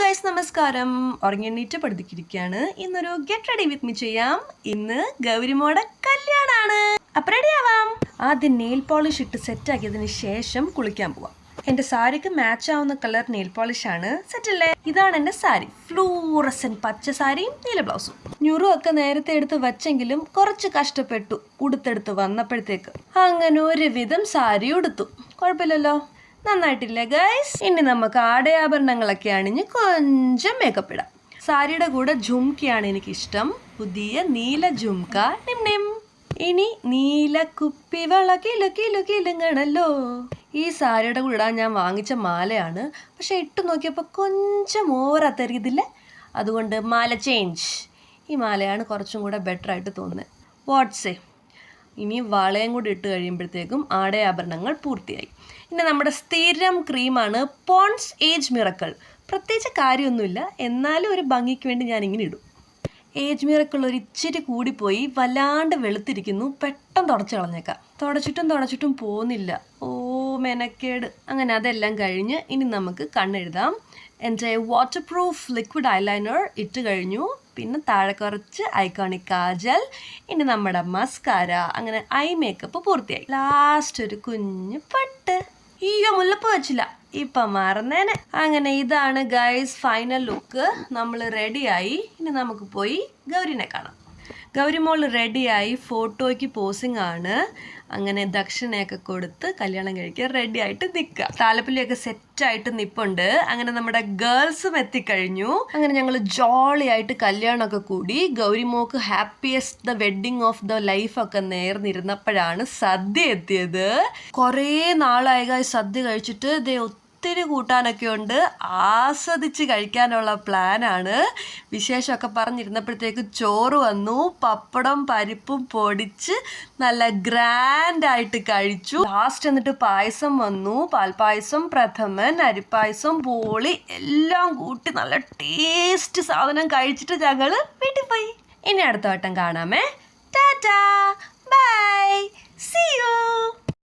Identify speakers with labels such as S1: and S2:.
S1: Guys നമസ്കാരം. ഉറങ്ങിയെണ്ണീറ്റ് പഠിപ്പിച്ചിരിക്കുകയാണ്. ഇന്നൊരു get ready with me ചെയ്യാം. ഇന്ന് ഗൗരിമോടെ കല്യാണാണ്. അപ്പം റെഡി ആവാം. ആദ്യം നെയിൽ പോളിഷ് ഇട്ട് സെറ്റാക്കിയതിന് ശേഷം കുളിക്കാൻ പോവാം. എൻ്റെ സാരിക്ക് മാച്ച് ആവുന്ന കളർ നെയിൽ പോളിഷാണ്. സെറ്റല്ലേ? ഇതാണ് എൻ്റെ സാരി. ഫ്ലൂറസെന്റ് പച്ച സാരിയും നീല ബ്ലൗസും. ന്യൂറും ഒക്കെ നേരത്തെ എടുത്ത് വച്ചെങ്കിലും കുറച്ച് കഷ്ടപ്പെട്ടു ഉടുത്തെടുത്ത് വന്നപ്പോഴത്തേക്ക്. അങ്ങനെ ഒരുവിധം സാരി ഉടുത്തു. കുഴപ്പമില്ലല്ലോ, നന്നായിട്ടില്ലേ ഗൈസ്? ഇനി നമുക്ക് ആടയാഭരണങ്ങളൊക്കെ അണിഞ്ഞ് കൊഞ്ചം മേക്കപ്പ് ഇടാം. സാരിയുടെ കൂടെ ജുംക്കയാണ് എനിക്കിഷ്ടം. പുതിയ നീല ജുംക്ക നിം നിം. ഇനി നീല കുപ്പിവള കിലു കിലു കിലുങ്ങണല്ലോ. ഈ സാരിയുടെ കൂടെ ഞാൻ വാങ്ങിച്ച മാലയാണ്. പക്ഷെ ഇട്ട് നോക്കിയപ്പോൾ കൊഞ്ചം ഓവറാ തരുന്നില്ല. അതുകൊണ്ട് മാല ചേഞ്ച്. ഈ മാലയാണ് കുറച്ചും കൂടെ ബെറ്റർ ആയിട്ട് തോന്നുന്നത്. വാട്സേ. ഇനി വളയും കൂടി ഇട്ട് കഴിയുമ്പോഴത്തേക്കും ആടയാഭരണങ്ങൾ പൂർത്തിയായി. ഇനി നമ്മുടെ സ്ഥിരം ക്രീമാണ് പോൺസ് ഏജ് മിറക്കിൾ. പ്രത്യേകിച്ച് കാര്യമൊന്നുമില്ല, എന്നാലും ഒരു ഭംഗിക്ക് വേണ്ടി ഞാനിങ്ങനെ ഇടും. ഏജ് മിറക്കിൾ ഒരു ഇച്ചിരി കൂടിപ്പോയി, വല്ലാണ്ട് വെളുത്തിരിക്കുന്നു. പെട്ടെന്ന് തുടച്ച് കളഞ്ഞേക്കാം. തുടച്ചിട്ടും പോകുന്നില്ല. ഓ മെനക്കേട്. അങ്ങനെ അതെല്ലാം കഴിഞ്ഞ് ഇനി നമുക്ക് കണ്ണെഴുതാം. എൻ്റെ വാട്ടർ പ്രൂഫ് ലിക്വിഡ് ഐലൈനർ ഇട്ട് കഴിഞ്ഞു. പിന്നെ താഴെ കുറച്ച് ഐക്കോണിക് കാജൽ. ഇനി നമ്മുടെ മസ്കാര. അങ്ങനെ ഐ മേക്കപ്പ് പൂർത്തിയായി. ലാസ്റ്റ് ഒരു കുഞ്ഞു പട്ട്. ഈയോ മുല്ലപ്പ് വെച്ചില്ല, ഇപ്പം മറന്നേനെ. അങ്ങനെ ഇതാണ് ഗൈസ് ഫൈനൽ ലുക്ക്. നമ്മൾ റെഡിയായി. ഇനി നമുക്ക് പോയി ഗൗരിനെ കാണാം. ഗൗരിമോൾ റെഡിയായി ഫോട്ടോയ്ക്ക് പോസിങ് ആണ്. അങ്ങനെ ദക്ഷിണയൊക്കെ കൊടുത്ത് കല്യാണം കഴിക്കാൻ റെഡി ആയിട്ട് നിൽക്കുക. താലപ്പൊലിയൊക്കെ സെറ്റായിട്ട് നിൽപ്പുണ്ട്. അങ്ങനെ നമ്മുടെ ഗേൾസും എത്തിക്കഴിഞ്ഞു. അങ്ങനെ ഞങ്ങൾ ജോളി ആയിട്ട് കല്യാണമൊക്കെ കൂടി. ഗൗരിമോക്ക് happiest the wedding of the ലൈഫൊക്കെ നേർന്നിരുന്നപ്പോഴാണ് സദ്യ എത്തിയത്. കുറേ നാളായി സദ്യ കഴിച്ചിട്ട് ദേ ഒത്തിരി കൂട്ടാനൊക്കെ ഉണ്ട്. ആസ്വദിച്ച് കഴിക്കാനുള്ള പ്ലാനാണ്. വിശേഷമൊക്കെ പറഞ്ഞിരുന്നപ്പോഴത്തേക്ക് ചോറ് വന്നു. പപ്പടം പരിപ്പും പൊടിച്ച് നല്ല ഗ്രാൻഡായിട്ട് കഴിച്ചു. ലാസ്റ്റ് എന്നിട്ട് പായസം വന്നു. പാൽപ്പായസം, പ്രഥമൻ, അരിപ്പായസം, പോളി എല്ലാം കൂട്ടി നല്ല ടേസ്റ്റ് സാധനം കഴിച്ചിട്ട് ഞങ്ങൾ വീട്ടിൽ പോയി. ഇനി അടുത്ത വട്ടം കാണാമേ. Ta ta bye, see U.